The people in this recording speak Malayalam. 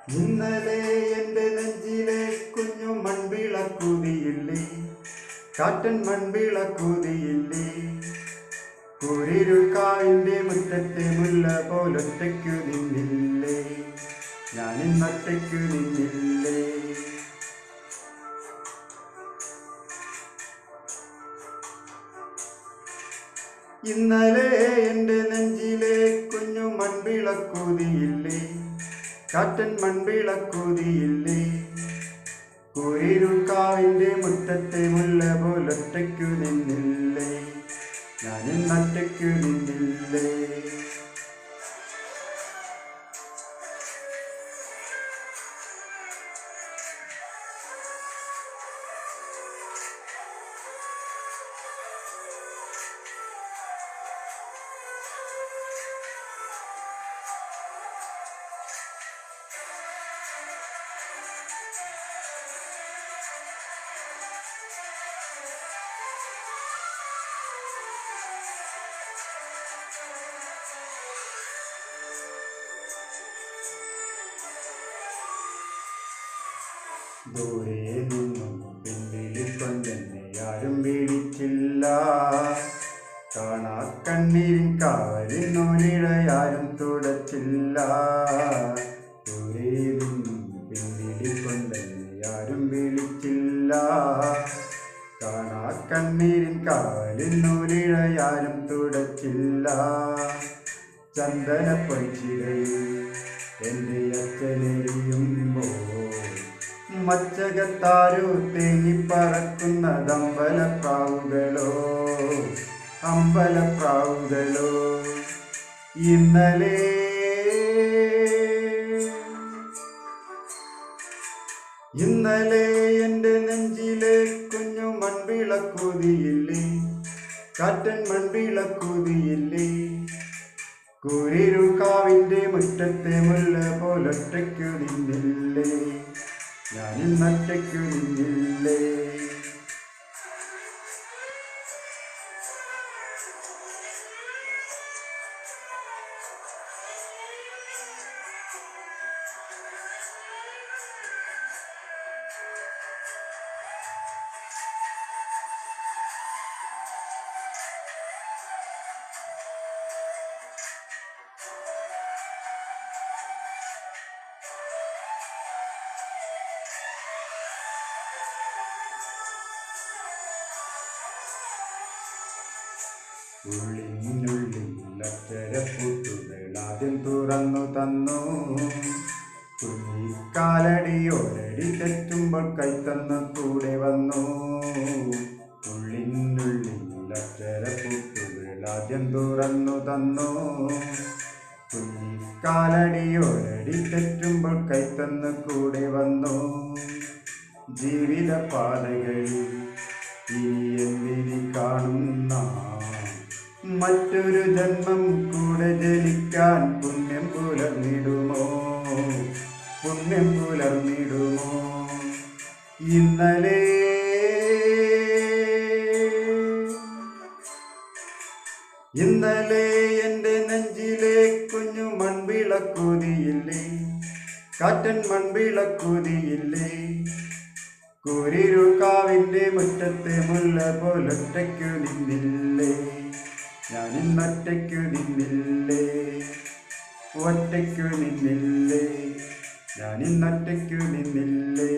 ഇന്നലെ എൻ്റെ നെഞ്ചിലെ കുഞ്ഞു മൺവിളക്കൂതിയില്ലേ, കാറ്റൻ മൺവിളക്കൂതിയില്ലേ. കുരിരുക്കാവിൻ്റെ മുറ്റത്തെ മുല്ല പോലൊറ്റയ്ക്കു നിന്നില്ലേ, ഞാനിന്നൊറ്റയ്ക്കു നിന്നില്ലേ. ഇന്നലെ എൻ്റെ നെഞ്ചിലെ കുഞ്ഞു മൺവിളക്കൂതിയില്ലേ, കാറ്റൻ മൺവിളക്കൂതിയില്ലേ. കുരിരുക്കാവിൻ്റെ മുറ്റത്തെ മുല്ല പോലൊറ്റയ്ക്കു നിന്നില്ലേ, ഞാനിന്നൊറ്റയ്ക്കു നിന്നില്ലേ. ദൂരെ നിന്നും പിന്നിലിക്കൊണ്ടെന്നെ ആരും വിളിച്ചില്ല, കാണാ കണ്ണീരിൻ കാവലിനൊരിഴയാരും തുടച്ചില്ല. ദൂരെ നിന്നും പിന്നിലിക്കൊണ്ടെന്നെ ആരും വിളിച്ചില്ല, കാണാ കണ്ണീരിൻ കാവലിനൊരിഴയാരും തുടച്ചില്ല. ചന്ദന പൊയ്ച്ചിരയിൽ എൻ്റെ അച്ഛനെരിയുമ്പോൾ മച്ചകത്താരോ തേങ്ങിപ്പറക്കുന്നതമ്പലപ്രാവുകളോ, അമ്പലപ്രാവുകളോ. ഇന്നലെ എൻ്റെ നെഞ്ചിലെ കുഞ്ഞു മൺവിളക്കൂതിയില്ലേ, കാറ്റൻ മൺവിളക്കൂതിയില്ലേ. കുരിരുക്കാവിൻ്റെ മുറ്റത്തെ മുല്ല പോലൊറ്റയ്ക്കു നിന്നില്ലേ, ഞാനിന്നൊറ്റയ്ക്കു നിന്നില്ലേ. ഉള്ളിനുള്ളിൽ അക്ഷരപ്പൂട്ടുകൾ ആദ്യം തുറന്നു തന്നു, കുഞ്ഞിക്കാലടിയോരടി തെറ്റുമ്പോൾ കൈത്തന്നു കൂടെ വന്നു. ഉള്ളിനുള്ളിൽ അക്ഷരപ്പൂട്ടുകൾ ആദ്യം തുറന്നു തന്നു, കുഞ്ഞിക്കാലടിയോരടി തെറ്റുമ്പോൾ കൈത്തന്നു കൂടെ വന്നു. ജീവിത പാതകളിൽ ഇനി എന്തിനി കാണുന്ന മറ്റൊരു ജന്മം കൂടെ ജനിക്കാൻ പുണ്യം പുലർന്നിടുമോ, പുണ്യം പുലർന്നിടുമോ. ഇന്നലെ എൻ്റെ നെഞ്ചിലെ കുഞ്ഞു മൺവിളക്കൂതിയില്ലേ, കാറ്റൻ മൺവിളക്കൂതിയില്ലേ. കുരിരുക്കാവിൻ്റെ മുറ്റത്തെ മുല്ല പോലൊറ്റയ്ക്കു നിന്നില്ലേ, ഞാനിന്നൊറ്റയ്ക്കു നിന്നില്ലേ, ഒറ്റയ്ക്കു നിന്നില്ലേ, ഞാനിന്നൊറ്റയ്ക്കു നിന്നില്ലേ.